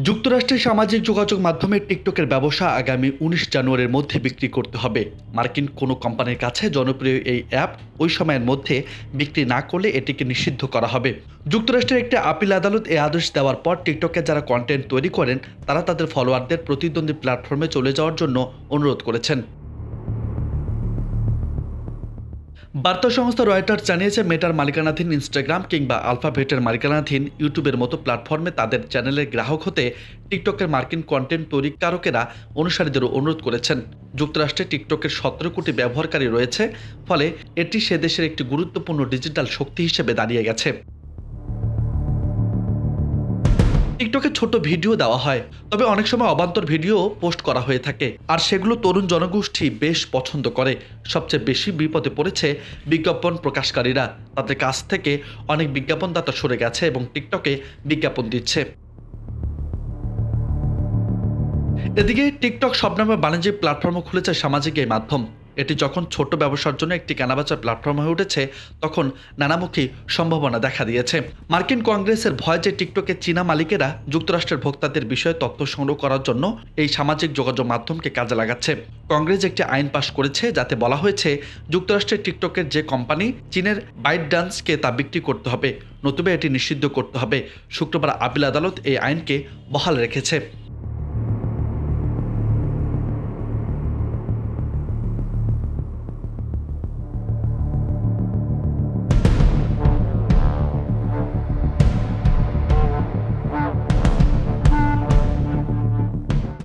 যুক্তরাষ্ট্রের সামাজিক যোগাযোগ মাধ্যমে টিকটকের ব্যবসা আগামী ১৯ জানুয়ারির মধ্যে বিক্রি করতে হবে। মার্কিন কোনো কোম্পানির কাছে জনপ্রিয় এই অ্যাপ ওই সময়ের মধ্যে বিক্রি না করলে এটিকে নিষিদ্ধ করা হবে। যুক্তরাষ্ট্রের একটি আপিল আদালত এই আদেশ দেওয়ার পর টিকটকে যারা কন্টেন্ট তৈরি করেন তারা তাদের ফলোয়ারদের প্রতিদ্বন্দ্বী প্ল্যাটফর্মে চলে যাওয়ার জন্য অনুরোধ করেছেন। বার্তা সংস্থা রয়টার্স জানিয়েছে, মেটার মালিকানাধীন ইনস্টাগ্রাম কিংবা আলফাবেটের মালিকানাধীন ইউটিউবের মতো প্ল্যাটফর্মে তাদের চ্যানেলের গ্রাহক হতে টিকটকের মার্কিন কন্টেন্ট তৈরিকারকেরা অনুসারীদেরও অনুরোধ করেছেন। যুক্তরাষ্ট্রে টিকটকের ১৭ কোটি ব্যবহারকারী রয়েছে, ফলে এটি সে দেশের একটি গুরুত্বপূর্ণ ডিজিটাল শক্তি হিসেবে দাঁড়িয়ে গেছে। টিকটকে ছোট ভিডিও দেওয়া হয়, তবে অনেক সময় অবান্তর ভিডিও পোস্ট করা হয়ে থাকে, আর সেগুলো তরুণ জনগোষ্ঠী বেশ পছন্দ করে। সবচেয়ে বেশি বিপদে পড়েছে বিজ্ঞাপন প্রকাশকারীরা। তাদের কাছ থেকে অনেক বিজ্ঞাপনদাতা সরে গেছে এবং টিকটকে বিজ্ঞাপন দিচ্ছে। এদিকে টিকটক সব নামে বাণিজ্যিক প্ল্যাটফর্মও খুলেছে সামাজিক এই মাধ্যম। এটি যখন ছোট ব্যবসার জন্য একটি কেনাবেচার প্ল্যাটফর্ম হয়ে উঠেছে, তখন নানামুখী সম্ভাবনা দেখা দিয়েছে। মার্কিন কংগ্রেসের ভয় যে টিকটকে চীনা মালিকেরা যুক্তরাষ্ট্রের ভোক্তাদের বিষয়ে তথ্য সংগ্রহ করার জন্য এই সামাজিক যোগাযোগ মাধ্যমকে কাজে লাগাচ্ছে। কংগ্রেস একটি আইন পাশ করেছে যাতে বলা হয়েছে, যুক্তরাষ্ট্রের টিকটকের যে কোম্পানি চীনের বাইটডান্সকে তা বিক্রি করতে হবে, নতুবা এটি নিষিদ্ধ করতে হবে। শুক্রবার আপিল আদালত এই আইনকে বহাল রেখেছে।